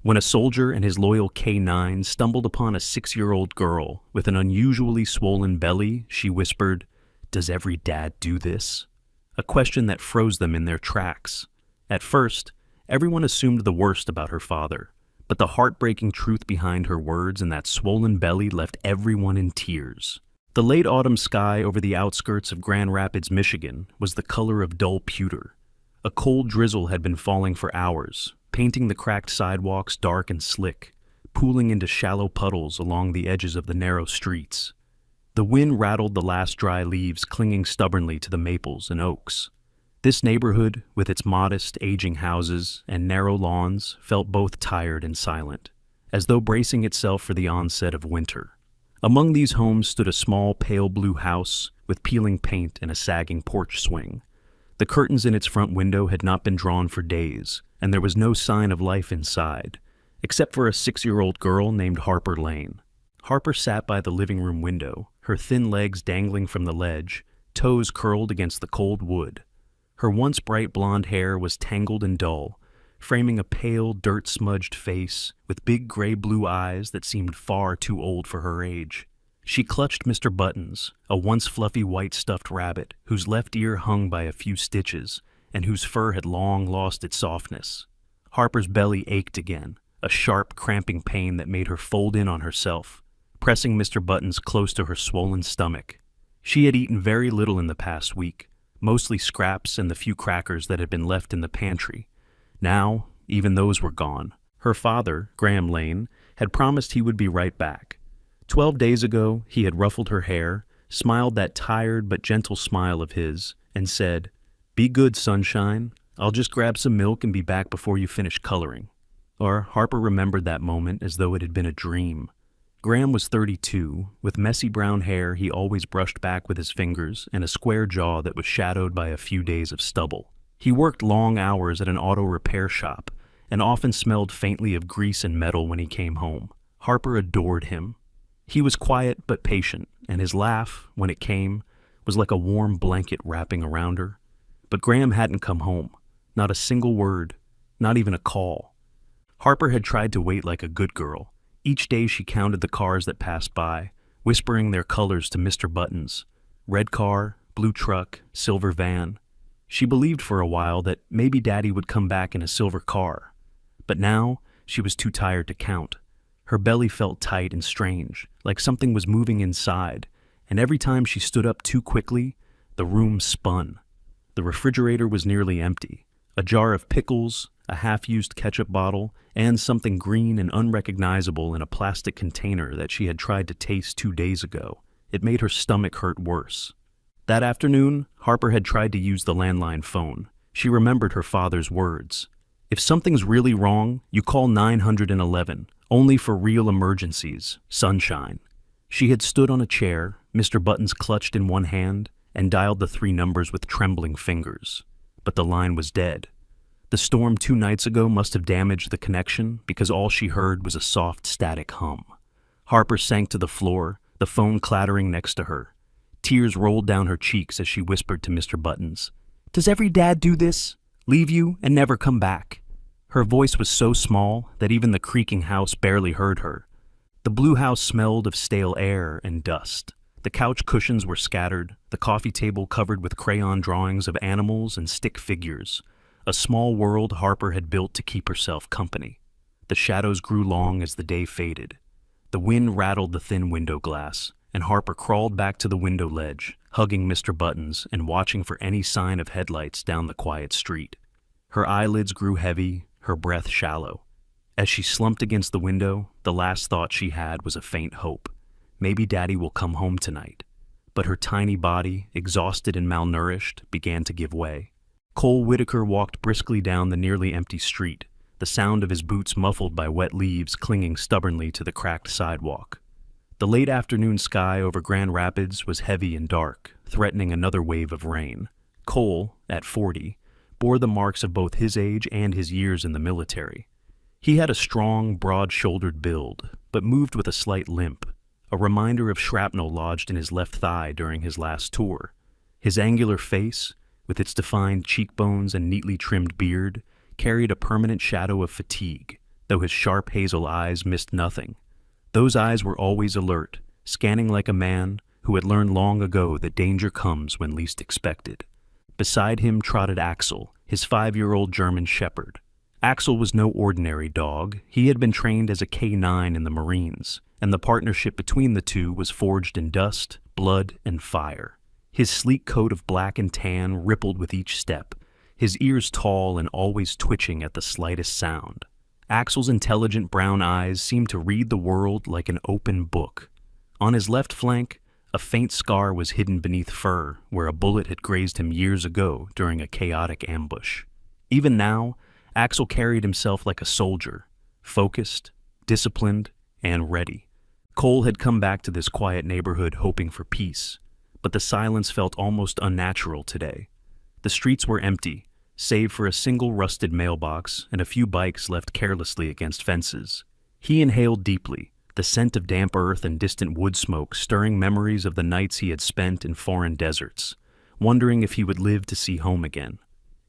When a soldier and his loyal K-9 stumbled upon a 6-year-old girl with an unusually swollen belly, she whispered, "Does every dad do this?" A question that froze them in their tracks. At first, everyone assumed the worst about her father, but the heartbreaking truth behind her words and that swollen belly left everyone in tears. The late autumn sky over the outskirts of Grand Rapids, Michigan, was the color of dull pewter. A cold drizzle had been falling for hours, painting the cracked sidewalks dark and slick, pooling into shallow puddles along the edges of the narrow streets. The wind rattled the last dry leaves clinging stubbornly to the maples and oaks. This neighborhood, with its modest, aging houses and narrow lawns, felt both tired and silent, as though bracing itself for the onset of winter. Among these homes stood a small, pale blue house with peeling paint and a sagging porch swing. The curtains in its front window had not been drawn for days, and there was no sign of life inside, except for a 6-year-old girl named Harper Lane. Harper sat by the living room window, her thin legs dangling from the ledge, toes curled against the cold wood. Her once bright blonde hair was tangled and dull, framing a pale, dirt-smudged face with big gray-blue eyes that seemed far too old for her age. She clutched Mr. Buttons, a once fluffy white stuffed rabbit whose left ear hung by a few stitches and whose fur had long lost its softness. Harper's belly ached again, a sharp, cramping pain that made her fold in on herself, pressing Mr. Buttons close to her swollen stomach. She had eaten very little in the past week, mostly scraps and the few crackers that had been left in the pantry. Now, even those were gone. Her father, Graham Lane, had promised he would be right back. 12 days ago, he had ruffled her hair, smiled that tired but gentle smile of his, and said, "Be good, sunshine. I'll just grab some milk and be back before you finish coloring." Or Harper remembered that moment as though it had been a dream. Graham was 32, with messy brown hair he always brushed back with his fingers and a square jaw that was shadowed by a few days of stubble. He worked long hours at an auto repair shop and often smelled faintly of grease and metal when he came home. Harper adored him. He was quiet but patient, and his laugh, when it came, was like a warm blanket wrapping around her. But Graham hadn't come home. Not a single word, not even a call. Harper had tried to wait like a good girl. Each day she counted the cars that passed by, whispering their colors to Mr. Buttons. Red car, blue truck, silver van. She believed for a while that maybe Daddy would come back in a silver car. But now she was too tired to count. Her belly felt tight and strange, like something was moving inside, and every time she stood up too quickly, the room spun. The refrigerator was nearly empty. A jar of pickles, a half-used ketchup bottle, and something green and unrecognizable in a plastic container that she had tried to taste 2 days ago. It made her stomach hurt worse. That afternoon, Harper had tried to use the landline phone. She remembered her father's words. "If something's really wrong, you call 911, only for real emergencies, sunshine." She had stood on a chair, Mr. Buttons clutched in one hand, and dialed the 3 numbers with trembling fingers. But the line was dead. The storm 2 nights ago must have damaged the connection because all she heard was a soft, static hum. Harper sank to the floor, the phone clattering next to her. Tears rolled down her cheeks as she whispered to Mr. Buttons, "Does every dad do this? Leave you and never come back?" Her voice was so small that even the creaking house barely heard her. The blue house smelled of stale air and dust. The couch cushions were scattered, the coffee table covered with crayon drawings of animals and stick figures. A small world Harper had built to keep herself company. The shadows grew long as the day faded. The wind rattled the thin window glass, and Harper crawled back to the window ledge, hugging Mr. Buttons and watching for any sign of headlights down the quiet street. Her eyelids grew heavy, her breath shallow. As she slumped against the window, the last thought she had was a faint hope. Maybe Daddy will come home tonight. But her tiny body, exhausted and malnourished, began to give way. Cole Whitaker walked briskly down the nearly empty street, the sound of his boots muffled by wet leaves clinging stubbornly to the cracked sidewalk. The late afternoon sky over Grand Rapids was heavy and dark, threatening another wave of rain. Cole, at 40, bore the marks of both his age and his years in the military. He had a strong, broad-shouldered build, but moved with a slight limp, a reminder of shrapnel lodged in his left thigh during his last tour. His angular face, with its defined cheekbones and neatly trimmed beard, carried a permanent shadow of fatigue, though his sharp hazel eyes missed nothing. Those eyes were always alert, scanning like a man who had learned long ago that danger comes when least expected. Beside him trotted Axel, his 5-year-old German shepherd. Axel was no ordinary dog. He had been trained as a K9 in the Marines, and the partnership between the two was forged in dust, blood, and fire. His sleek coat of black and tan rippled with each step, his ears tall and always twitching at the slightest sound. Axel's intelligent brown eyes seemed to read the world like an open book. On his left flank, a faint scar was hidden beneath fur where a bullet had grazed him years ago during a chaotic ambush. Even now, Axel carried himself like a soldier, focused, disciplined, and ready. Cole had come back to this quiet neighborhood hoping for peace, but the silence felt almost unnatural today. The streets were empty, save for a single rusted mailbox and a few bikes left carelessly against fences. He inhaled deeply, the scent of damp earth and distant wood smoke stirring memories of the nights he had spent in foreign deserts, wondering if he would live to see home again.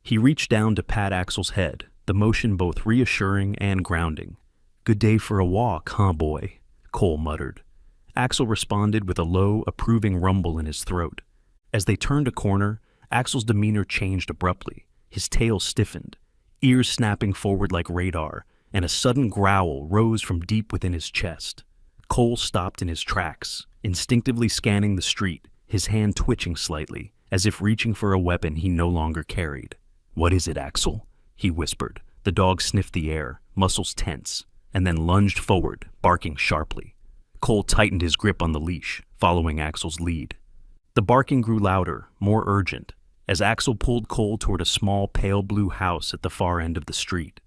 He reached down to pat Axel's head, the motion both reassuring and grounding. "Good day for a walk, huh, boy?" Cole muttered. Axel responded with a low, approving rumble in his throat. As they turned a corner, Axel's demeanor changed abruptly. His tail stiffened, ears snapping forward like radar, and a sudden growl rose from deep within his chest. Cole stopped in his tracks, instinctively scanning the street, his hand twitching slightly, as if reaching for a weapon he no longer carried. "What is it, Axel?" he whispered. The dog sniffed the air, muscles tense, and then lunged forward, barking sharply. Cole tightened his grip on the leash, following Axel's lead. The barking grew louder, more urgent, as Axel pulled Cole toward a small pale blue house at the far end of the street.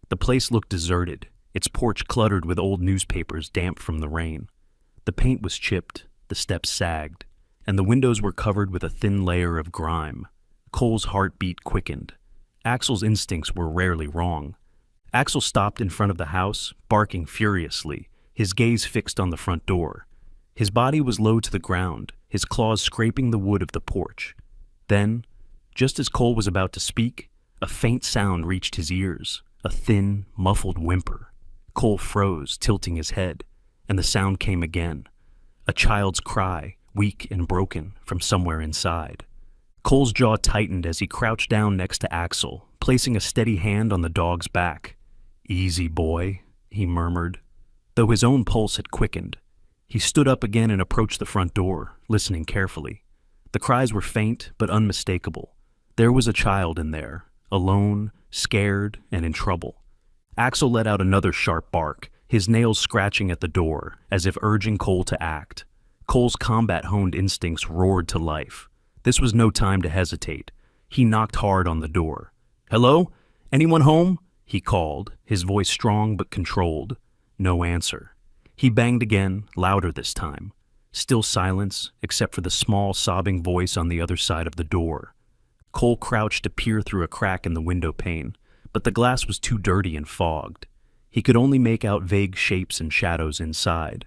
The place looked deserted, its porch cluttered with old newspapers damp from the rain. The paint was chipped, the steps sagged, and the windows were covered with a thin layer of grime. Cole's heartbeat quickened. Axel's instincts were rarely wrong. Axel stopped in front of the house, barking furiously, his gaze fixed on the front door. His body was low to the ground, his claws scraping the wood of the porch. Then, just as Cole was about to speak, a faint sound reached his ears. A thin, muffled whimper. Cole froze, tilting his head, and the sound came again. A child's cry, weak and broken, from somewhere inside. Cole's jaw tightened as he crouched down next to Axel, placing a steady hand on the dog's back. "Easy, boy," he murmured, though his own pulse had quickened. He stood up again and approached the front door, listening carefully. The cries were faint but unmistakable. There was a child in there, alone, scared, and in trouble. Axel let out another sharp bark, his nails scratching at the door, as if urging Cole to act. Cole's combat-honed instincts roared to life. This was no time to hesitate. He knocked hard on the door. "Hello? Anyone home?" he called, his voice strong but controlled. No answer. He banged again, louder this time. Still silence, except for the small, sobbing voice on the other side of the door. Cole crouched to peer through a crack in the window pane, but the glass was too dirty and fogged. He could only make out vague shapes and shadows inside.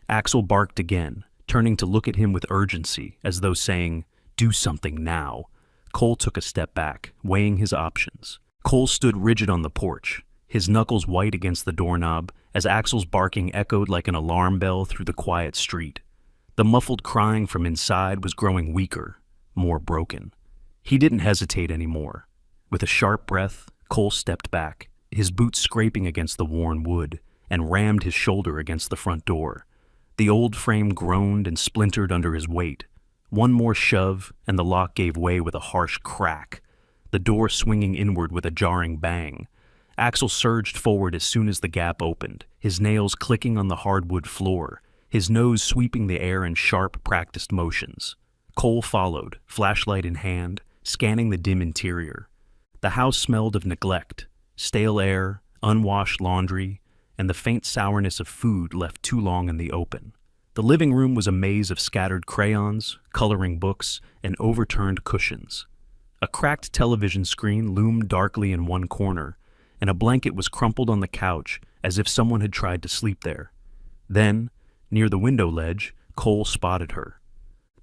Axel barked again, turning to look at him with urgency, as though saying, "Do something now." Cole took a step back, weighing his options. Cole stood rigid on the porch, his knuckles white against the doorknob, as Axel's barking echoed like an alarm bell through the quiet street. The muffled crying from inside was growing weaker, more broken. He didn't hesitate anymore. With a sharp breath, Cole stepped back, his boots scraping against the worn wood, and rammed his shoulder against the front door. The old frame groaned and splintered under his weight. One more shove, and the lock gave way with a harsh crack, the door swinging inward with a jarring bang. Axel surged forward as soon as the gap opened, his nails clicking on the hardwood floor, his nose sweeping the air in sharp, practiced motions. Cole followed, flashlight in hand, scanning the dim interior. The house smelled of neglect, stale air, unwashed laundry, and the faint sourness of food left too long in the open. The living room was a maze of scattered crayons, coloring books, and overturned cushions. A cracked television screen loomed darkly in one corner, and a blanket was crumpled on the couch as if someone had tried to sleep there. Then, near the window ledge, Cole spotted her.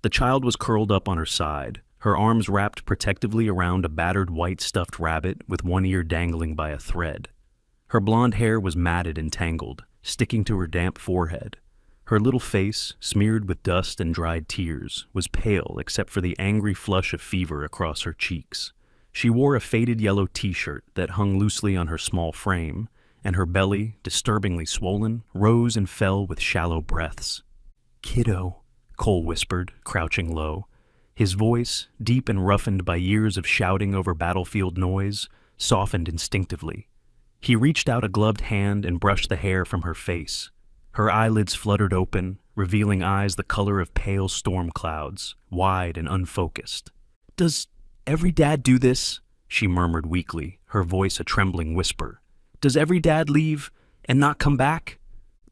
The child was curled up on her side, her arms wrapped protectively around a battered white stuffed rabbit with one ear dangling by a thread. Her blonde hair was matted and tangled, sticking to her damp forehead. Her little face, smeared with dust and dried tears, was pale except for the angry flush of fever across her cheeks. She wore a faded yellow t-shirt that hung loosely on her small frame, and her belly, disturbingly swollen, rose and fell with shallow breaths. "Kiddo," Cole whispered, crouching low. His voice, deep and roughened by years of shouting over battlefield noise, softened instinctively. He reached out a gloved hand and brushed the hair from her face. Her eyelids fluttered open, revealing eyes the color of pale storm clouds, wide and unfocused. "Does every dad do this?" she murmured weakly, her voice a trembling whisper. "Does every dad leave and not come back?"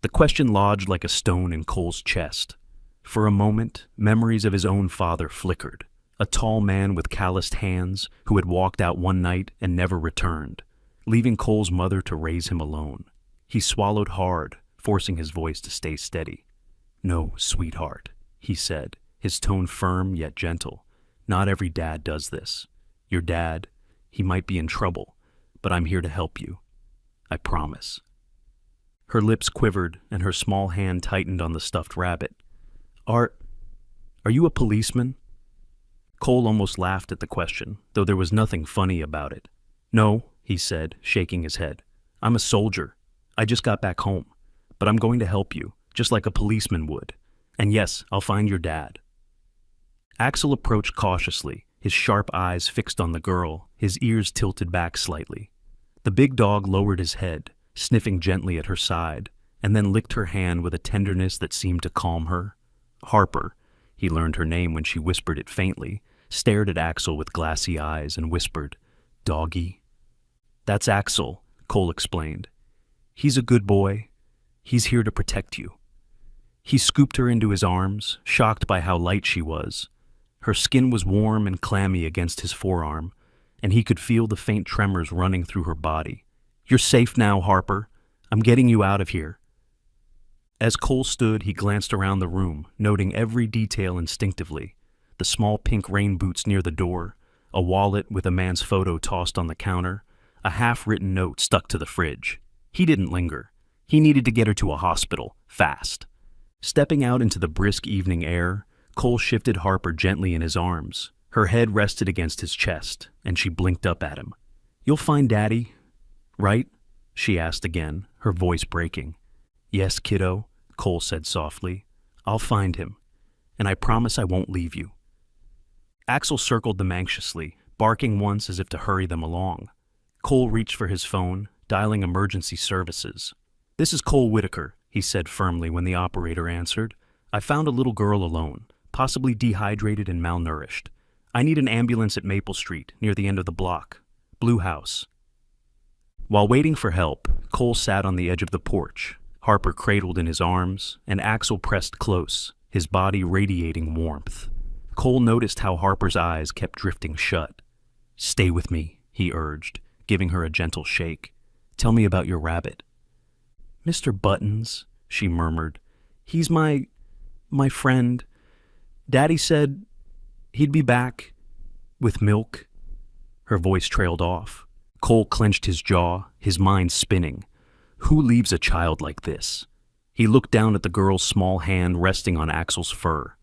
The question lodged like a stone in Cole's chest. For a moment, memories of his own father flickered, a tall man with calloused hands who had walked out one night and never returned, leaving Cole's mother to raise him alone. He swallowed hard, forcing his voice to stay steady. "No, sweetheart," he said, his tone firm yet gentle. "Not every dad does this. Your dad, he might be in trouble, but I'm here to help you. I promise." Her lips quivered and her small hand tightened on the stuffed rabbit. Are you a policeman?" Cole almost laughed at the question, though there was nothing funny about it. "No," he said, shaking his head. "I'm a soldier. I just got back home. But I'm going to help you, just like a policeman would. And yes, I'll find your dad." Axel approached cautiously, his sharp eyes fixed on the girl, his ears tilted back slightly. The big dog lowered his head, sniffing gently at her side, and then licked her hand with a tenderness that seemed to calm her. Harper, he learned her name when she whispered it faintly, stared at Axel with glassy eyes and whispered, "Doggy." "That's Axel," Cole explained. "He's a good boy. He's here to protect you." He scooped her into his arms, shocked by how light she was. Her skin was warm and clammy against his forearm, and he could feel the faint tremors running through her body. "You're safe now, Harper. I'm getting you out of here." As Cole stood, he glanced around the room, noting every detail instinctively. The small pink rain boots near the door, a wallet with a man's photo tossed on the counter, a half-written note stuck to the fridge. He didn't linger. He needed to get her to a hospital, fast. Stepping out into the brisk evening air, Cole shifted Harper gently in his arms. Her head rested against his chest, and she blinked up at him. "You'll find Daddy, right?" she asked again, her voice breaking. "Yes, kiddo," Cole said softly. "I'll find him, and I promise I won't leave you." Axel circled them anxiously, barking once as if to hurry them along. Cole reached for his phone, dialing emergency services. "This is Cole Whitaker," he said firmly when the operator answered. "I found a little girl alone, possibly dehydrated and malnourished. I need an ambulance at Maple Street, near the end of the block. Blue House." While waiting for help, Cole sat on the edge of the porch, Harper cradled in his arms, and Axel pressed close, his body radiating warmth. Cole noticed how Harper's eyes kept drifting shut. "Stay with me," he urged, giving her a gentle shake. "Tell me about your rabbit." "Mr. Buttons," she murmured. "He's my friend. Daddy said he'd be back with milk." Her voice trailed off. Cole clenched his jaw, his mind spinning. Who leaves a child like this? He looked down at the girl's small hand resting on Axel's fur.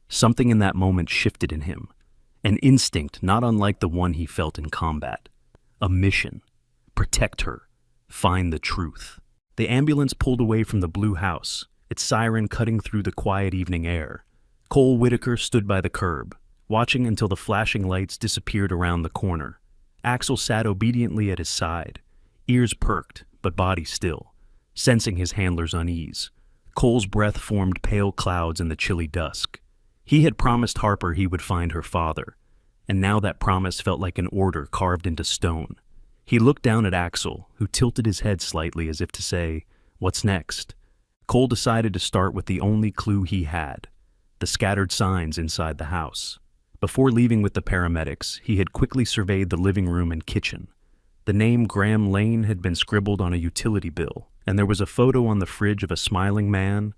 Something in that moment shifted in him. An instinct not unlike the one he felt in combat. A mission. Protect her. Find the truth. The ambulance pulled away from the Blue House, its siren cutting through the quiet evening air. Cole Whitaker stood by the curb, watching until the flashing lights disappeared around the corner. Axel sat obediently at his side, ears perked, but body still, sensing his handler's unease. Cole's breath formed pale clouds in the chilly dusk. He had promised Harper he would find her father, and now that promise felt like an order carved into stone. He looked down at Axel, who tilted his head slightly as if to say, "What's next?" Cole decided to start with the only clue he had, the scattered signs inside the house. Before leaving with the paramedics, he had quickly surveyed the living room and kitchen. The name Graham Lane had been scribbled on a utility bill, and there was a photo on the fridge of a smiling man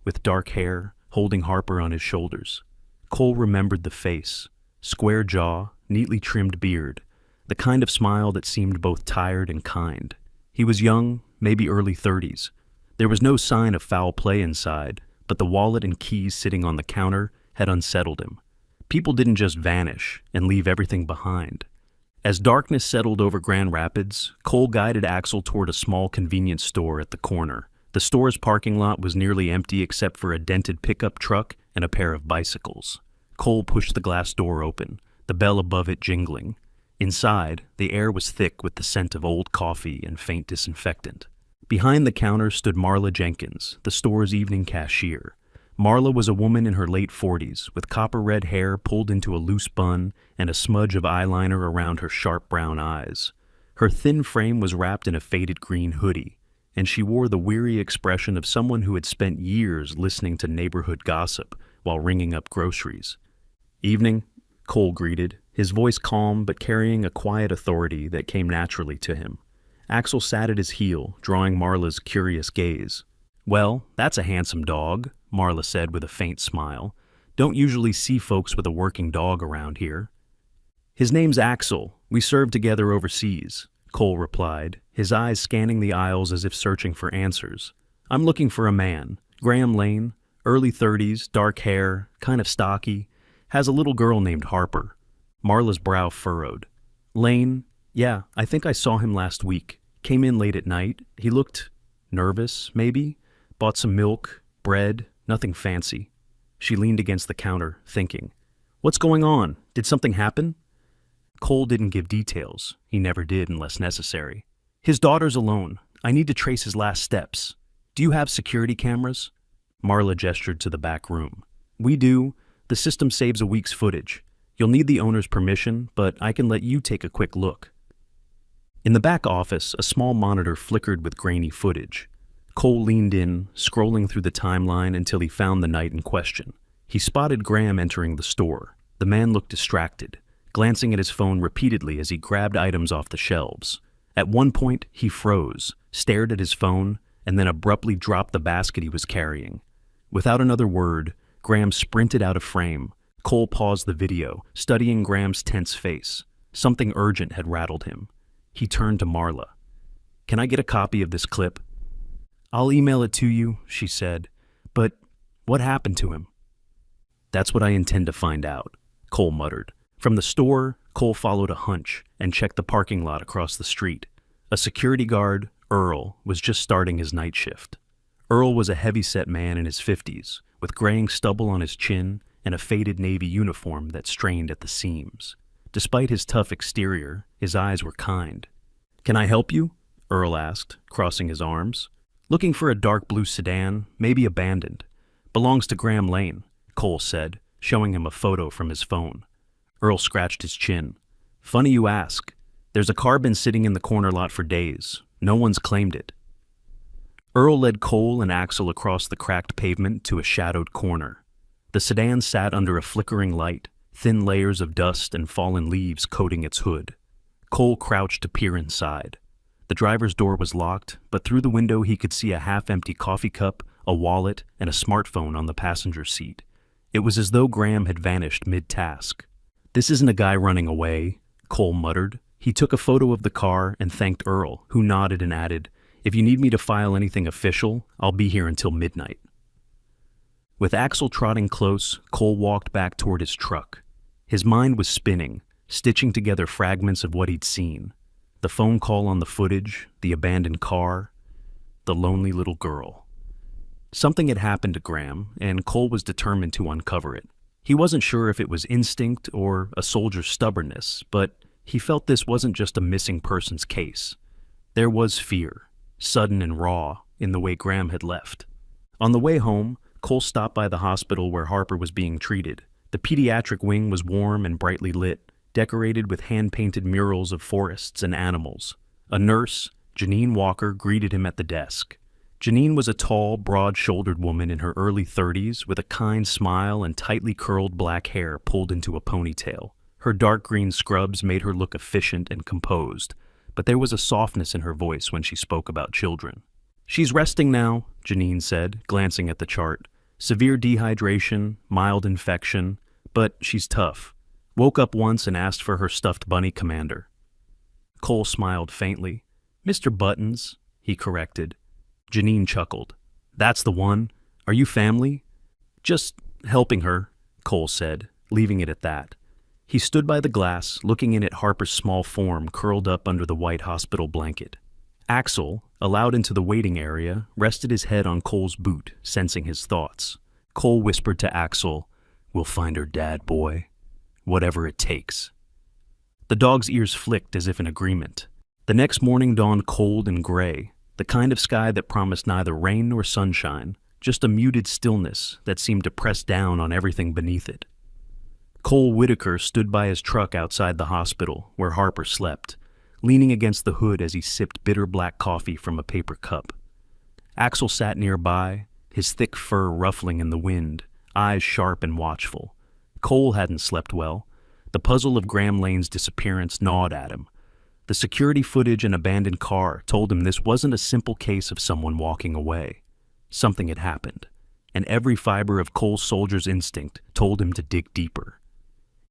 with dark hair holding Harper on his shoulders. Cole remembered the face, square jaw, neatly trimmed beard, the kind of smile that seemed both tired and kind. He was young, maybe early 30s. There was no sign of foul play inside, but the wallet and keys sitting on the counter had unsettled him. People didn't just vanish and leave everything behind. As darkness settled over Grand Rapids, Cole guided Axel toward a small convenience store at the corner. The store's parking lot was nearly empty except for a dented pickup truck and a pair of bicycles. Cole pushed the glass door open, the bell above it jingling. Inside, the air was thick with the scent of old coffee and faint disinfectant. Behind the counter stood Marla Jenkins, the store's evening cashier. Marla was a woman in her late 40s, with copper-red hair pulled into a loose bun and a smudge of eyeliner around her sharp brown eyes. Her thin frame was wrapped in a faded green hoodie, and she wore the weary expression of someone who had spent years listening to neighborhood gossip while ringing up groceries. "Evening," Cole greeted, his voice calm but carrying a quiet authority that came naturally to him. Axel sat at his heel, drawing Marla's curious gaze. "Well, that's a handsome dog," Marla said with a faint smile. "Don't usually see folks with a working dog around here." "His name's Axel. We served together overseas," Cole replied, his eyes scanning the aisles as if searching for answers. "I'm looking for a man. Graham Lane, early 30s, dark hair, kind of stocky, has a little girl named Harper." Marla's brow furrowed. "Lane? Yeah, I think I saw him last week. Came in late at night. He looked nervous, maybe. Bought some milk, bread, nothing fancy." She leaned against the counter, thinking. "What's going on? Did something happen?" Cole didn't give details. He never did unless necessary. "His daughter's alone. I need to trace his last steps. Do you have security cameras?" Marla gestured to the back room. "We do. The system saves a week's footage. You'll need the owner's permission, but I can let you take a quick look." In the back office, a small monitor flickered with grainy footage. Cole leaned in, scrolling through the timeline until he found the night in question. He spotted Graham entering the store. The man looked distracted, glancing at his phone repeatedly as he grabbed items off the shelves. At one point, he froze, stared at his phone, and then abruptly dropped the basket he was carrying. Without another word, Graham sprinted out of frame. Cole paused the video, studying Graham's tense face. Something urgent had rattled him. He turned to Marla. "Can I get a copy of this clip?" "I'll email it to you," she said. "But what happened to him?" "That's what I intend to find out," Cole muttered. From the store, Cole followed a hunch and checked the parking lot across the street. A security guard, Earl, was just starting his night shift. Earl was a heavy-set man in his 50s, with graying stubble on his chin and a faded navy uniform that strained at the seams. Despite his tough exterior, his eyes were kind. "Can I help you?" Earl asked, crossing his arms. "Looking for a dark blue sedan, maybe abandoned. Belongs to Graham Lane," Cole said, showing him a photo from his phone. Earl scratched his chin. "Funny you ask. There's a car been sitting in the corner lot for days. No one's claimed it." Earl led Cole and Axel across the cracked pavement to a shadowed corner. The sedan sat under a flickering light, thin layers of dust and fallen leaves coating its hood. Cole crouched to peer inside. The driver's door was locked, but through the window he could see a half-empty coffee cup, a wallet, and a smartphone on the passenger seat. It was as though Graham had vanished mid-task. "This isn't a guy running away," Cole muttered. He took a photo of the car and thanked Earl, who nodded and added, "If you need me to file anything official, I'll be here until midnight." With Axel trotting close, Cole walked back toward his truck. His mind was spinning, stitching together fragments of what he'd seen. The phone call on the footage, the abandoned car, the lonely little girl. Something had happened to Graham, and Cole was determined to uncover it. He wasn't sure if it was instinct or a soldier's stubbornness, but he felt this wasn't just a missing person's case. There was fear, sudden and raw, in the way Graham had left. On the way home, Cole stopped by the hospital where Harper was being treated. The pediatric wing was warm and brightly lit, decorated with hand-painted murals of forests and animals. A nurse, Janine Walker, greeted him at the desk. Janine was a tall, broad-shouldered woman in her early 30s with a kind smile and tightly curled black hair pulled into a ponytail. Her dark green scrubs made her look efficient and composed, but there was a softness in her voice when she spoke about children. "She's resting now," Janine said, glancing at the chart. "Severe dehydration, mild infection, but she's tough. Woke up once and asked for her stuffed bunny commander." Cole smiled faintly. Mr. Buttons, he corrected. Janine chuckled. That's the one. Are you family? Just helping her, Cole said, leaving it at that. He stood by the glass, looking in at Harper's small form curled up under the white hospital blanket. Axel, allowed into the waiting area, rested his head on Cole's boot, sensing his thoughts. Cole whispered to Axel, "We'll find her dad, boy. Whatever it takes." The dog's ears flicked as if in agreement. The next morning dawned cold and gray, the kind of sky that promised neither rain nor sunshine, just a muted stillness that seemed to press down on everything beneath it. Cole Whitaker stood by his truck outside the hospital, where Harper slept, leaning against the hood as he sipped bitter black coffee from a paper cup. Axel sat nearby, his thick fur ruffling in the wind, eyes sharp and watchful. Cole hadn't slept well. The puzzle of Graham Lane's disappearance gnawed at him. The security footage and abandoned car told him this wasn't a simple case of someone walking away. Something had happened, and every fiber of Cole's soldier's instinct told him to dig deeper.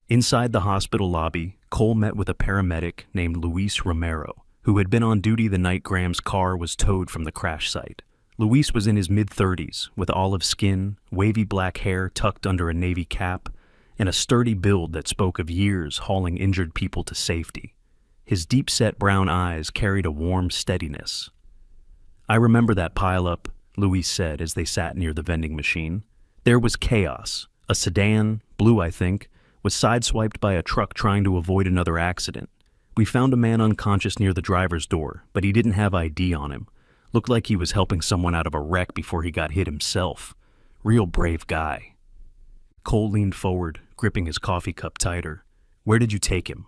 Inside the hospital lobby, Cole met with a paramedic named Luis Romero, who had been on duty the night Graham's car was towed from the crash site. Luis was in his mid-30s, with olive skin, wavy black hair tucked under a navy cap, and a sturdy build that spoke of years hauling injured people to safety. His deep-set brown eyes carried a warm steadiness. "I remember that pile-up," Luis said as they sat near the vending machine. There was chaos. A sedan, blue I think, was sideswiped by a truck trying to avoid another accident. We found a man unconscious near the driver's door, but he didn't have ID on him. Looked like he was helping someone out of a wreck before he got hit himself. Real brave guy. Cole leaned forward, gripping his coffee cup tighter. "Where did you take him?"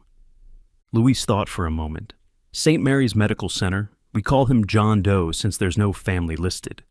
Luis thought for a moment. "St. Mary's Medical Center. We call him John Doe since there's no family listed."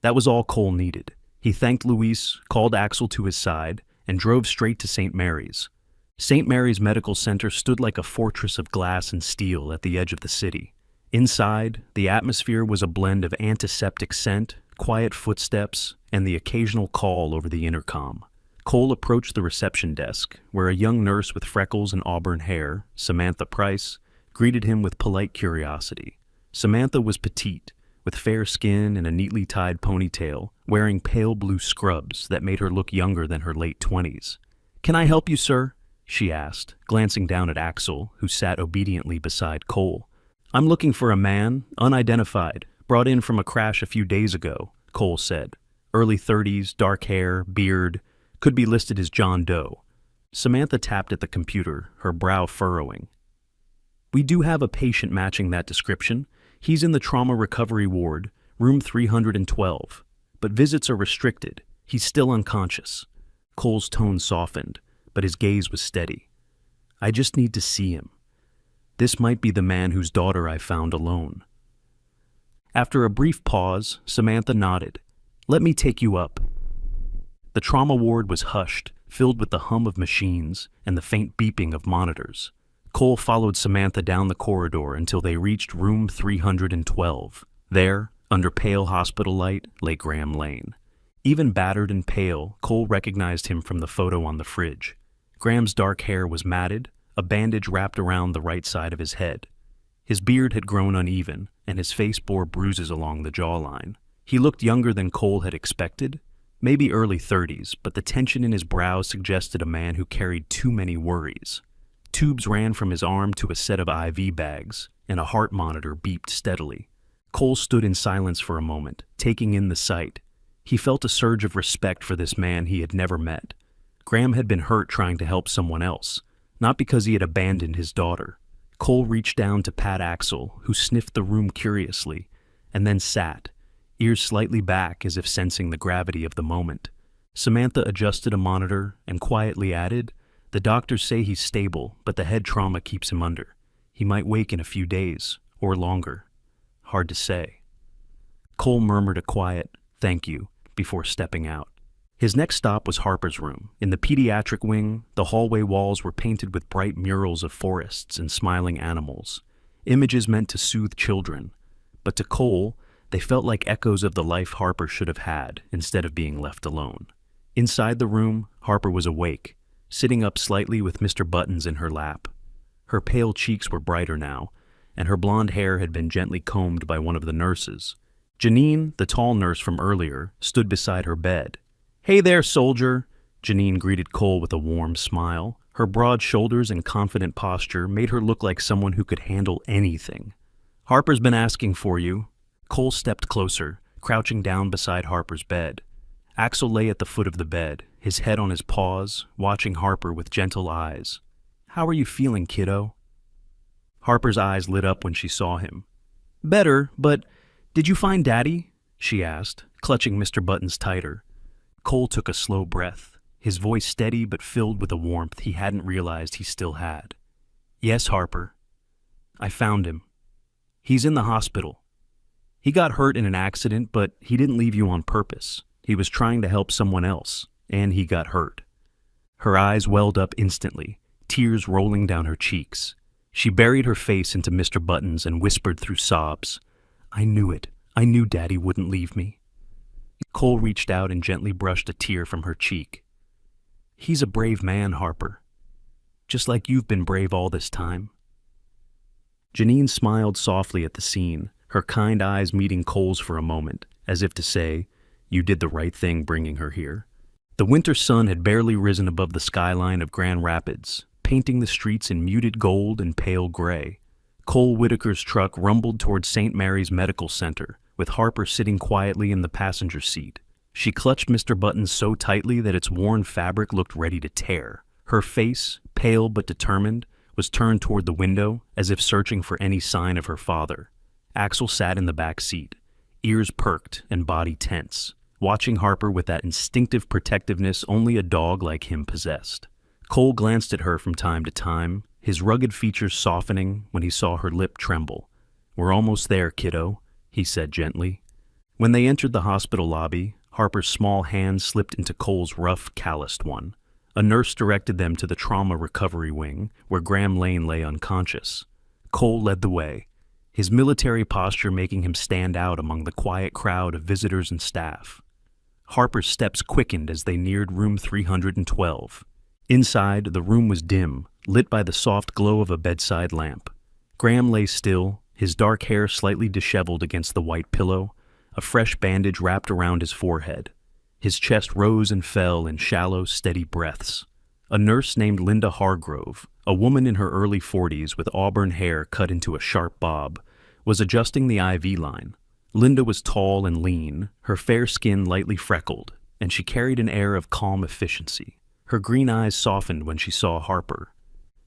That was all Cole needed. He thanked Luis, called Axel to his side, and drove straight to St. Mary's. St. Mary's Medical Center stood like a fortress of glass and steel at the edge of the city. Inside, the atmosphere was a blend of antiseptic scent, quiet footsteps, and the occasional call over the intercom. Cole approached the reception desk, where a young nurse with freckles and auburn hair, Samantha Price, greeted him with polite curiosity. Samantha was petite, with fair skin and a neatly tied ponytail, wearing pale blue scrubs that made her look younger than her late 20s. "Can I help you, sir?" she asked, glancing down at Axel, who sat obediently beside Cole. "I'm looking for a man, unidentified, brought in from a crash a few days ago," Cole said. "Early 30s, dark hair, beard, could be listed as John Doe." Samantha tapped at the computer, her brow furrowing. "We do have a patient matching that description. He's in the trauma recovery ward, room 312. But visits are restricted. He's still unconscious." Cole's tone softened, but his gaze was steady. "I just need to see him. This might be the man whose daughter I found alone." After a brief pause, Samantha nodded. "Let me take you up." The trauma ward was hushed, filled with the hum of machines and the faint beeping of monitors. Cole followed Samantha down the corridor until they reached room 312. There, under pale hospital light, lay Graham Lane. Even battered and pale, Cole recognized him from the photo on the fridge. Graham's dark hair was matted, a bandage wrapped around the right side of his head. His beard had grown uneven, and his face bore bruises along the jawline. He looked younger than Cole had expected, maybe early 30s, but the tension in his brow suggested a man who carried too many worries. Tubes ran from his arm to a set of IV bags, and a heart monitor beeped steadily. Cole stood in silence for a moment, taking in the sight. He felt a surge of respect for this man he had never met. Graham had been hurt trying to help someone else, not because he had abandoned his daughter. Cole reached down to pat Axel, who sniffed the room curiously, and then sat, ears slightly back as if sensing the gravity of the moment. Samantha adjusted a monitor and quietly added, "The doctors say he's stable, but the head trauma keeps him under. He might wake in a few days, or longer. Hard to say." Cole murmured a quiet, "Thank you," before stepping out. His next stop was Harper's room. In the pediatric wing, the hallway walls were painted with bright murals of forests and smiling animals, images meant to soothe children. But to Cole, they felt like echoes of the life Harper should have had instead of being left alone. Inside the room, Harper was awake, sitting up slightly with Mr. Buttons in her lap. Her pale cheeks were brighter now, and her blonde hair had been gently combed by one of the nurses. Janine, the tall nurse from earlier, stood beside her bed. "Hey there, soldier," Janine greeted Cole with a warm smile. Her broad shoulders and confident posture made her look like someone who could handle anything. "Harper's been asking for you." Cole stepped closer, crouching down beside Harper's bed. Axel lay at the foot of the bed, his head on his paws, watching Harper with gentle eyes. "How are you feeling, kiddo?" Harper's eyes lit up when she saw him. "Better, but did you find Daddy?" she asked, clutching Mr. Buttons tighter. Cole took a slow breath, his voice steady but filled with a warmth he hadn't realized he still had. "Yes, Harper. I found him. He's in the hospital. He got hurt in an accident, but he didn't leave you on purpose. He was trying to help someone else, and he got hurt." Her eyes welled up instantly, tears rolling down her cheeks. She buried her face into Mr. Buttons and whispered through sobs, "I knew it. I knew Daddy wouldn't leave me." Cole reached out and gently brushed a tear from her cheek. "He's a brave man, Harper. Just like you've been brave all this time." Janine smiled softly at the scene, her kind eyes meeting Cole's for a moment, as if to say, "You did the right thing bringing her here." The winter sun had barely risen above the skyline of Grand Rapids, painting the streets in muted gold and pale gray. Cole Whitaker's truck rumbled toward St. Mary's Medical Center, with Harper sitting quietly in the passenger seat. She clutched Mr. Buttons so tightly that its worn fabric looked ready to tear. Her face, pale but determined, was turned toward the window, as if searching for any sign of her father. Axel sat in the back seat, ears perked and body tense, watching Harper with that instinctive protectiveness only a dog like him possessed. Cole glanced at her from time to time, his rugged features softening when he saw her lip tremble. "We're almost there, kiddo," he said gently. When they entered the hospital lobby, Harper's small hand slipped into Cole's rough, calloused one. A nurse directed them to the trauma recovery wing, where Graham Lane lay unconscious. Cole led the way, his military posture making him stand out among the quiet crowd of visitors and staff. Harper's steps quickened as they neared room 312. Inside, the room was dim, lit by the soft glow of a bedside lamp. Graham lay still, his dark hair slightly disheveled against the white pillow, a fresh bandage wrapped around his forehead. His chest rose and fell in shallow, steady breaths. A nurse named Linda Hargrove, a woman in her early 40s with auburn hair cut into a sharp bob, was adjusting the IV line. Linda was tall and lean, her fair skin lightly freckled, and she carried an air of calm efficiency. Her green eyes softened when she saw Harper.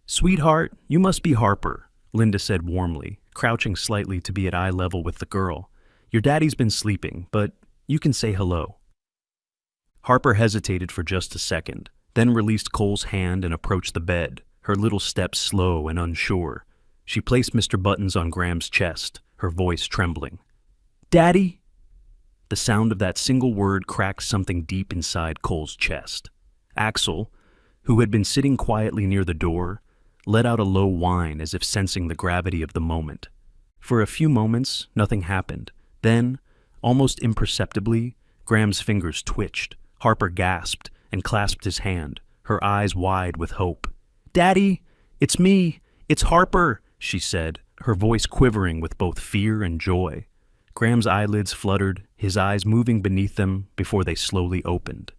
"Sweetheart, you must be Harper," Linda said warmly, crouching slightly to be at eye level with the girl. "Your daddy's been sleeping, but you can say hello." Harper hesitated for just a second, then released Cole's hand and approached the bed, her little steps slow and unsure. She placed Mr. Buttons on Graham's chest, her voice trembling. "Daddy?" The sound of that single word cracked something deep inside Cole's chest. Axel, who had been sitting quietly near the door, let out a low whine as if sensing the gravity of the moment. For a few moments, nothing happened. Then, almost imperceptibly, Graham's fingers twitched. Harper gasped and clasped his hand, her eyes wide with hope. "Daddy, it's me. It's Harper," she said, her voice quivering with both fear and joy. Graham's eyelids fluttered, his eyes moving beneath them before they slowly opened.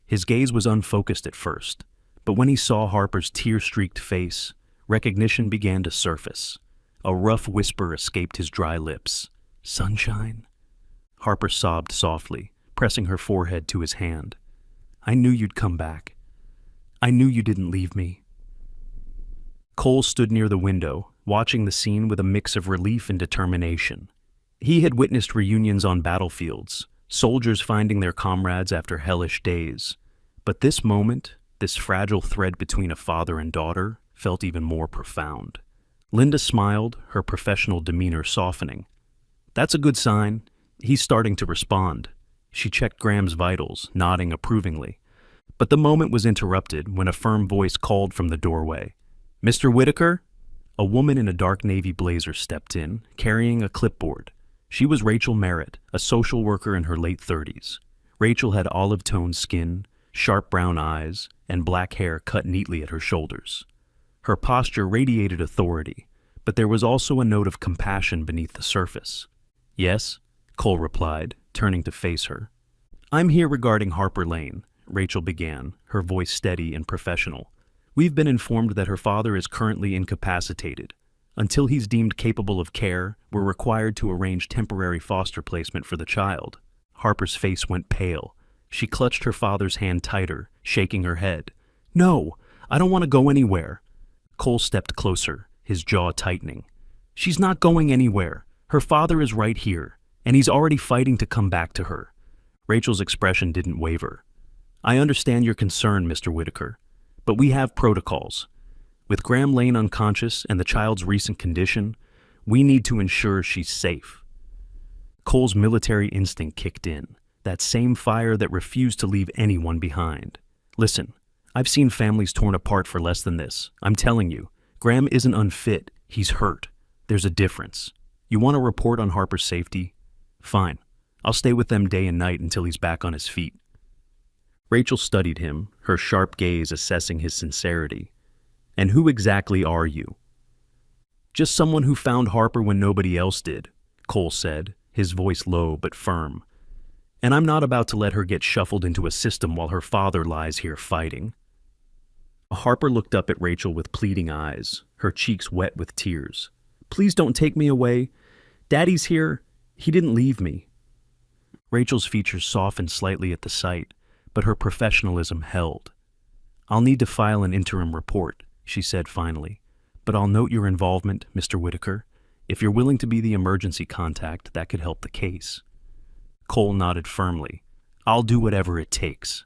His gaze was unfocused at first, but when he saw Harper's tear-streaked face, recognition began to surface. A rough whisper escaped his dry lips. "Sunshine?" Harper sobbed softly, pressing her forehead to his hand. "I knew you'd come back. I knew you didn't leave me." Cole stood near the window, watching the scene with a mix of relief and determination. He had witnessed reunions on battlefields, soldiers finding their comrades after hellish days. But this moment, this fragile thread between a father and daughter, felt even more profound. Linda smiled, her professional demeanor softening. "That's a good sign. He's starting to respond." She checked Graham's vitals, nodding approvingly. But the moment was interrupted when a firm voice called from the doorway. "Mr. Whitaker?" A woman in a dark navy blazer stepped in, carrying a clipboard. She was Rachel Merritt, a social worker in her late 30s. Rachel had olive-toned skin, sharp brown eyes, and black hair cut neatly at her shoulders. Her posture radiated authority, but there was also a note of compassion beneath the surface. "Yes?" Cole replied, turning to face her. "I'm here regarding Harper Lane," Rachel began, her voice steady and professional. "We've been informed that her father is currently incapacitated. Until he's deemed capable of care, we're required to arrange temporary foster placement for the child." Harper's face went pale. She clutched her father's hand tighter, shaking her head. "No, I don't want to go anywhere." Cole stepped closer, his jaw tightening. "She's not going anywhere. Her father is right here, and he's already fighting to come back to her." Rachel's expression didn't waver. "I understand your concern, Mr. Whitaker, but we have protocols. With Graham Lane unconscious and the child's recent condition, we need to ensure she's safe." Cole's military instinct kicked in, that same fire that refused to leave anyone behind. "Listen, I've seen families torn apart for less than this. I'm telling you, Graham isn't unfit, he's hurt. There's a difference. You want a report on Harper's safety? Fine. I'll stay with them day and night until he's back on his feet." Rachel studied him, her sharp gaze assessing his sincerity. "And who exactly are you?" "Just someone who found Harper when nobody else did," Cole said, his voice low but firm. "And I'm not about to let her get shuffled into a system while her father lies here fighting." Harper looked up at Rachel with pleading eyes, her cheeks wet with tears. "Please don't take me away. Daddy's here. He didn't leave me." Rachel's features softened slightly at the sight, but her professionalism held. "I'll need to file an interim report," she said finally, "but I'll note your involvement, Mr. Whitaker. If you're willing to be the emergency contact, that could help the case." Cole nodded firmly. "I'll do whatever it takes."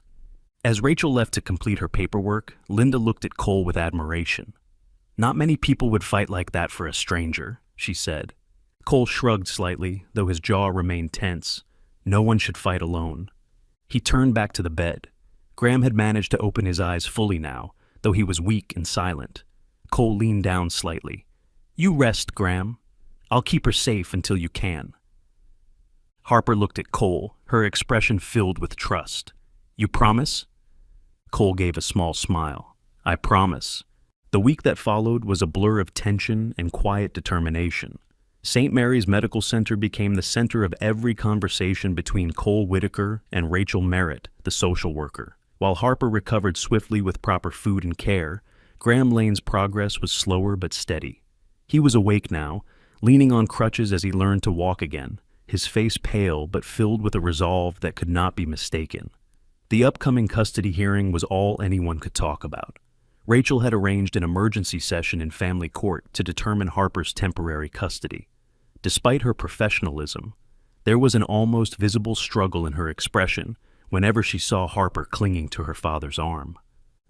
As Rachel left to complete her paperwork, Linda looked at Cole with admiration. "Not many people would fight like that for a stranger," she said. Cole shrugged slightly, though his jaw remained tense. No one should fight alone. He turned back to the bed. Graham had managed to open his eyes fully now, though he was weak and silent. Cole leaned down slightly. "You rest, Graham. I'll keep her safe until you can." Harper looked at Cole, her expression filled with trust. "You promise?" Cole gave a small smile. "I promise." The week that followed was a blur of tension and quiet determination. St. Mary's Medical Center became the center of every conversation between Cole Whitaker and Rachel Merritt, the social worker. While Harper recovered swiftly with proper food and care, Graham Lane's progress was slower but steady. He was awake now, leaning on crutches as he learned to walk again, his face pale but filled with a resolve that could not be mistaken. The upcoming custody hearing was all anyone could talk about. Rachel had arranged an emergency session in family court to determine Harper's temporary custody. Despite her professionalism, there was an almost visible struggle in her expression whenever she saw Harper clinging to her father's arm.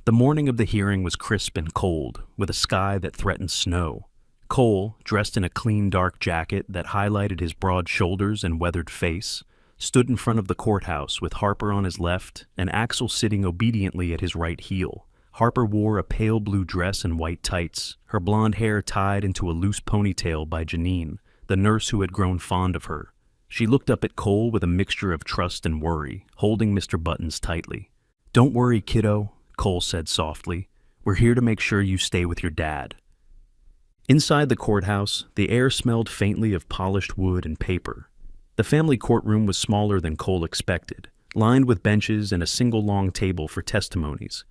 The morning of the hearing was crisp and cold, with a sky that threatened snow. Cole, dressed in a clean dark jacket that highlighted his broad shoulders and weathered face, stood in front of the courthouse with Harper on his left and Axel sitting obediently at his right heel. Harper wore a pale blue dress and white tights, her blonde hair tied into a loose ponytail by Janine, the nurse who had grown fond of her. She looked up at Cole with a mixture of trust and worry, holding Mr. Buttons tightly. "Don't worry, kiddo," Cole said softly. "We're here to make sure you stay with your dad." Inside the courthouse, the air smelled faintly of polished wood and paper. The family courtroom was smaller than Cole expected, lined with benches and a single long table for testimonies.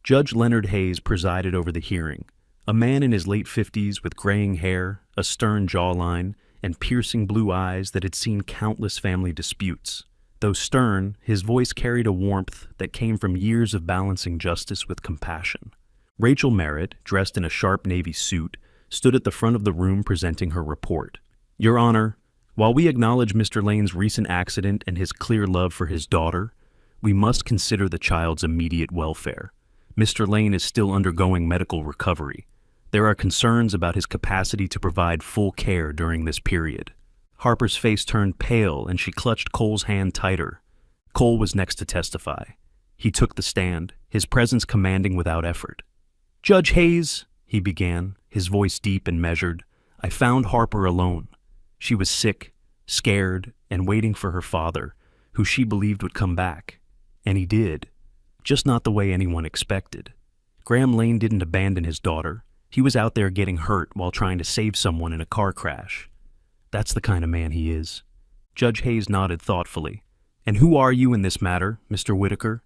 Judge Leonard Hayes presided over the hearing, a man in his late 50s with graying hair, a stern jawline, and piercing blue eyes that had seen countless family disputes. Though stern, his voice carried a warmth that came from years of balancing justice with compassion. Rachel Merritt, dressed in a sharp navy suit, stood at the front of the room presenting her report. "Your Honor, while we acknowledge Mr. Lane's recent accident and his clear love for his daughter, we must consider the child's immediate welfare. Mr. Lane is still undergoing medical recovery. There are concerns about his capacity to provide full care during this period." Harper's face turned pale and she clutched Cole's hand tighter. Cole was next to testify. He took the stand, his presence commanding without effort. "Judge Hayes," he began, his voice deep and measured, "I found Harper alone. She was sick, scared, and waiting for her father, who she believed would come back. And he did. Just not the way anyone expected. Graham Lane didn't abandon his daughter. He was out there getting hurt while trying to save someone in a car crash. That's the kind of man he is. Judge Hayes nodded thoughtfully. And who are you in this matter, Mr. Whitaker?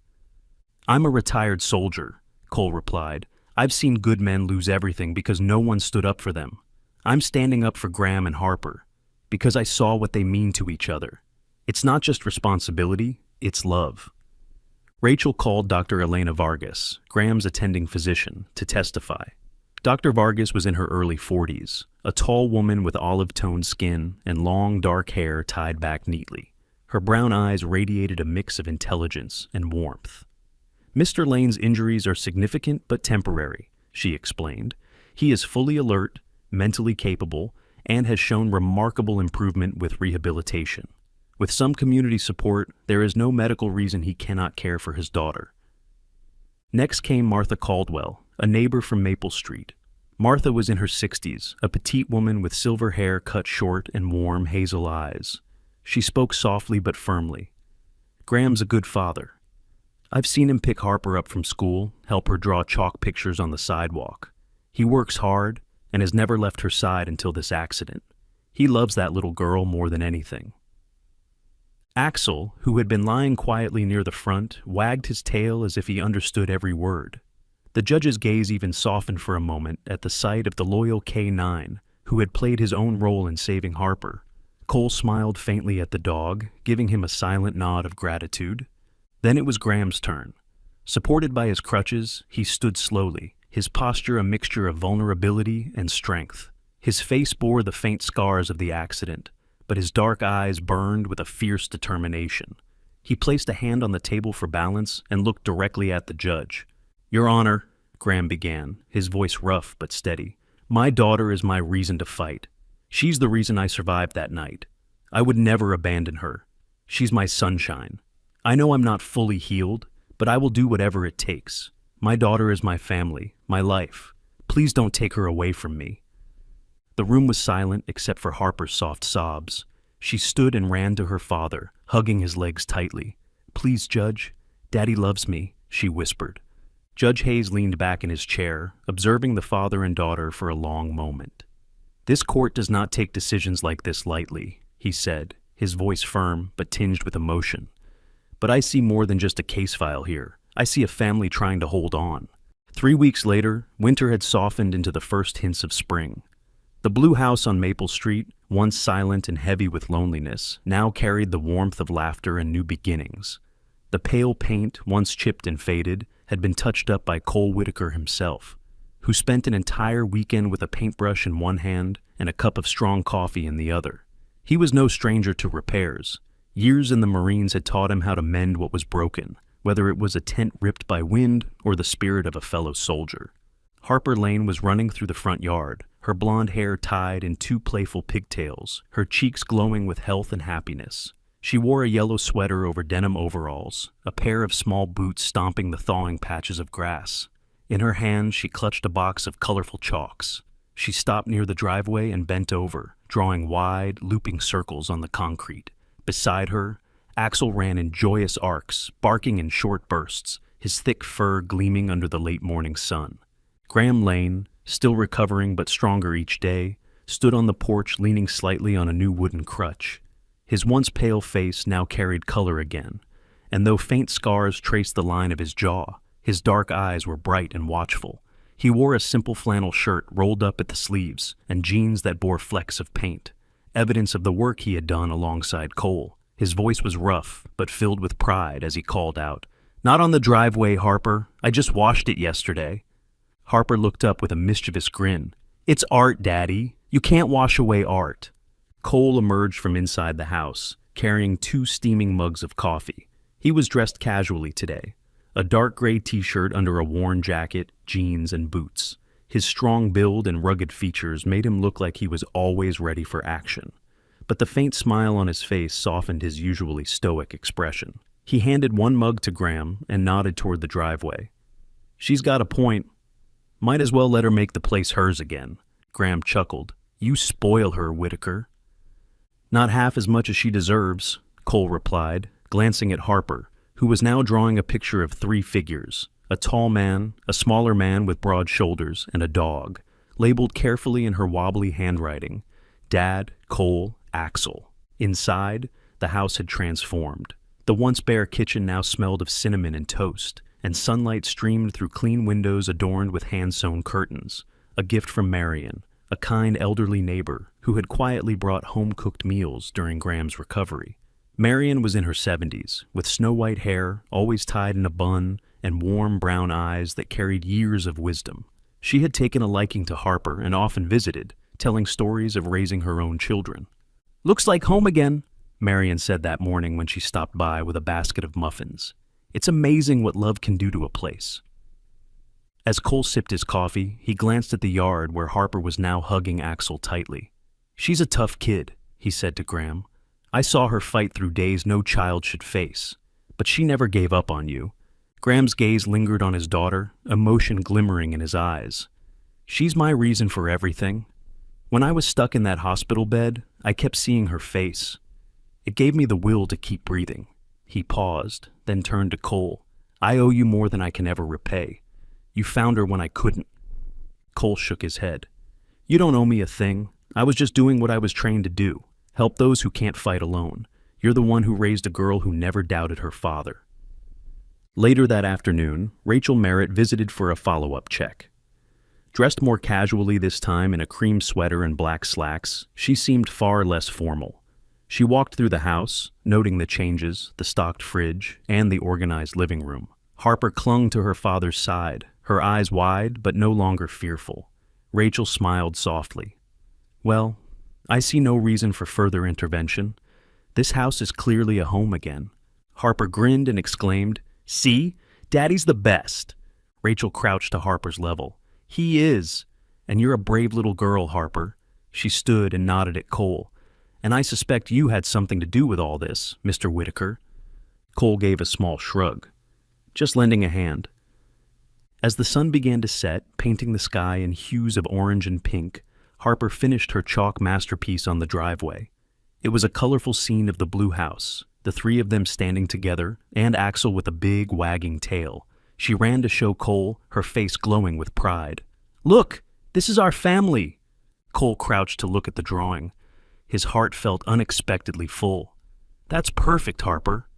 I'm a retired soldier, Cole replied. I've seen good men lose everything because no one stood up for them. I'm standing up for Graham and Harper because I saw what they mean to each other. It's not just responsibility, it's love. Rachel called Dr. Elena Vargas, Graham's attending physician, to testify. Dr. Vargas was in her early 40s, a tall woman with olive-toned skin and long, dark hair tied back neatly. Her brown eyes radiated a mix of intelligence and warmth. Mr. Lane's injuries are significant but temporary, she explained. He is fully alert, mentally capable, and has shown remarkable improvement with rehabilitation. With some community support, there is no medical reason he cannot care for his daughter. Next came Martha Caldwell, a neighbor from Maple Street. Martha was in her 60s, a petite woman with silver hair cut short and warm hazel eyes. She spoke softly but firmly. Graham's a good father. I've seen him pick Harper up from school, help her draw chalk pictures on the sidewalk. He works hard and has never left her side until this accident. He loves that little girl more than anything. Axel, who had been lying quietly near the front, wagged his tail as if he understood every word. The judge's gaze even softened for a moment at the sight of the loyal K9, who had played his own role in saving Harper. Cole smiled faintly at the dog, giving him a silent nod of gratitude. Then it was Graham's turn. Supported by his crutches, he stood slowly, his posture a mixture of vulnerability and strength. His face bore the faint scars of the accident, but his dark eyes burned with a fierce determination. He placed a hand on the table for balance and looked directly at the judge. Your Honor, Graham began, his voice rough but steady, my daughter is my reason to fight. She's the reason I survived that night. I would never abandon her. She's my sunshine. I know I'm not fully healed, but I will do whatever it takes. My daughter is my family, my life. Please don't take her away from me. The room was silent except for Harper's soft sobs. She stood and ran to her father, hugging his legs tightly. Please, Judge, Daddy loves me, she whispered. Judge Hayes leaned back in his chair, observing the father and daughter for a long moment. This court does not take decisions like this lightly, he said, his voice firm but tinged with emotion. But I see more than just a case file here. I see a family trying to hold on. 3 weeks later, winter had softened into the first hints of spring. The blue house on Maple Street, once silent and heavy with loneliness, now carried the warmth of laughter and new beginnings. The pale paint, once chipped and faded, had been touched up by Cole Whitaker himself, who spent an entire weekend with a paintbrush in one hand and a cup of strong coffee in the other. He was no stranger to repairs. Years in the Marines had taught him how to mend what was broken, whether it was a tent ripped by wind or the spirit of a fellow soldier. Harper Lane was running through the front yard, her blonde hair tied in 2 playful pigtails, her cheeks glowing with health and happiness. She wore a yellow sweater over denim overalls, a pair of small boots stomping the thawing patches of grass. In her hand, she clutched a box of colorful chalks. She stopped near the driveway and bent over, drawing wide, looping circles on the concrete. Beside her, Axel ran in joyous arcs, barking in short bursts, his thick fur gleaming under the late morning sun. Graham Lane, still recovering but stronger each day, stood on the porch leaning slightly on a new wooden crutch. His once pale face now carried color again, and though faint scars traced the line of his jaw, his dark eyes were bright and watchful. He wore a simple flannel shirt rolled up at the sleeves and jeans that bore flecks of paint, evidence of the work he had done alongside Cole. His voice was rough, but filled with pride as he called out, "Not on the driveway, Harper. I just washed it yesterday." Harper looked up with a mischievous grin. "It's art, Daddy. You can't wash away art." Cole emerged from inside the house, carrying 2 steaming mugs of coffee. He was dressed casually today, a dark gray t-shirt under a worn jacket, jeans, and boots. His strong build and rugged features made him look like he was always ready for action. But the faint smile on his face softened his usually stoic expression. He handed 1 mug to Graham and nodded toward the driveway. "She's got a point. Might as well let her make the place hers again." Graham chuckled. "You spoil her, Whitaker." "Not half as much as she deserves," Cole replied, glancing at Harper, who was now drawing a picture of 3 figures, a tall man, a smaller man with broad shoulders, and a dog. labeled carefully in her wobbly handwriting, Dad, Cole, Axel. Inside, the house had transformed. The once bare kitchen now smelled of cinnamon and toast, and sunlight streamed through clean windows adorned with hand-sewn curtains, a gift from Marion, a kind elderly neighbor who had quietly brought home-cooked meals during Graham's recovery. Marion was in her 70s, with snow-white hair, always tied in a bun, and warm brown eyes that carried years of wisdom. She had taken a liking to Harper and often visited, telling stories of raising her own children. "Looks like home again," Marion said that morning when she stopped by with a basket of muffins. "It's amazing what love can do to a place." As Cole sipped his coffee, he glanced at the yard where Harper was now hugging Axel tightly. "She's a tough kid," he said to Graham. "I saw her fight through days no child should face. But she never gave up on you." Graham's gaze lingered on his daughter, emotion glimmering in his eyes. "She's my reason for everything. When I was stuck in that hospital bed, I kept seeing her face. It gave me the will to keep breathing." He paused, then turned to Cole. "I owe you more than I can ever repay. You found her when I couldn't." Cole shook his head. "You don't owe me a thing. I was just doing what I was trained to do. Help those who can't fight alone. You're the one who raised a girl who never doubted her father." Later that afternoon, Rachel Merritt visited for a follow-up check. Dressed more casually this time in a cream sweater and black slacks, she seemed far less formal. She walked through the house, noting the changes, the stocked fridge, and the organized living room. Harper clung to her father's side, her eyes wide but no longer fearful. Rachel smiled softly. "Well, I see no reason for further intervention. This house is clearly a home again." Harper grinned and exclaimed, "See? Daddy's the best." Rachel crouched to Harper's level. "He is. And you're a brave little girl, Harper." She stood and nodded at Cole. "And I suspect you had something to do with all this, Mr. Whitaker." Cole gave a small shrug. "Just lending a hand." As the sun began to set, painting the sky in hues of orange and pink, Harper finished her chalk masterpiece on the driveway. It was a colorful scene of the blue house, the three of them standing together, and Axel with a big, wagging tail. She ran to show Cole, her face glowing with pride. "Look, this is our family." Cole crouched to look at the drawing. His heart felt unexpectedly full. "That's perfect, Harper."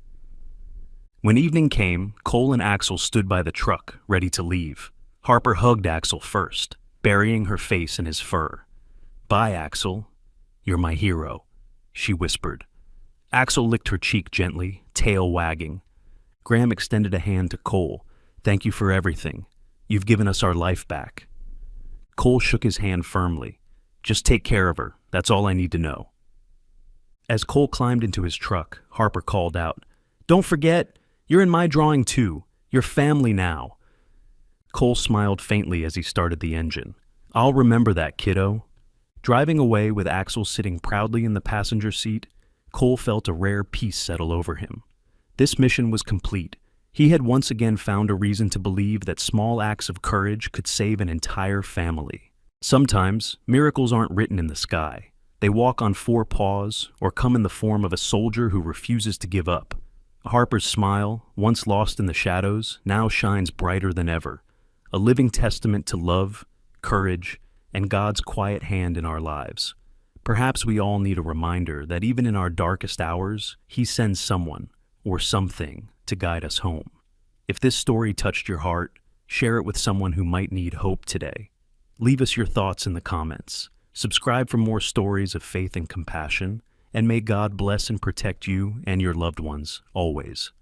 When evening came, Cole and Axel stood by the truck, ready to leave. Harper hugged Axel first, burying her face in his fur. "Bye, Axel. You're my hero," she whispered. Axel licked her cheek gently, tail wagging. Graham extended a hand to Cole. "Thank you for everything. You've given us our life back." Cole shook his hand firmly. "Just take care of her. That's all I need to know." As Cole climbed into his truck, Harper called out, "Don't forget, you're in my drawing too. You're family now." Cole smiled faintly as he started the engine. "I'll remember that, kiddo." Driving away with Axel sitting proudly in the passenger seat, Cole felt a rare peace settle over him. This mission was complete. He had once again found a reason to believe that small acts of courage could save an entire family. Sometimes, miracles aren't written in the sky. They walk on four paws or come in the form of a soldier who refuses to give up. Harper's smile, once lost in the shadows, now shines brighter than ever, a living testament to love, courage, and God's quiet hand in our lives. Perhaps we all need a reminder that even in our darkest hours, He sends someone or something to guide us home. If this story touched your heart, share it with someone who might need hope today. Leave us your thoughts in the comments. Subscribe for more stories of faith and compassion, and may God bless and protect you and your loved ones always.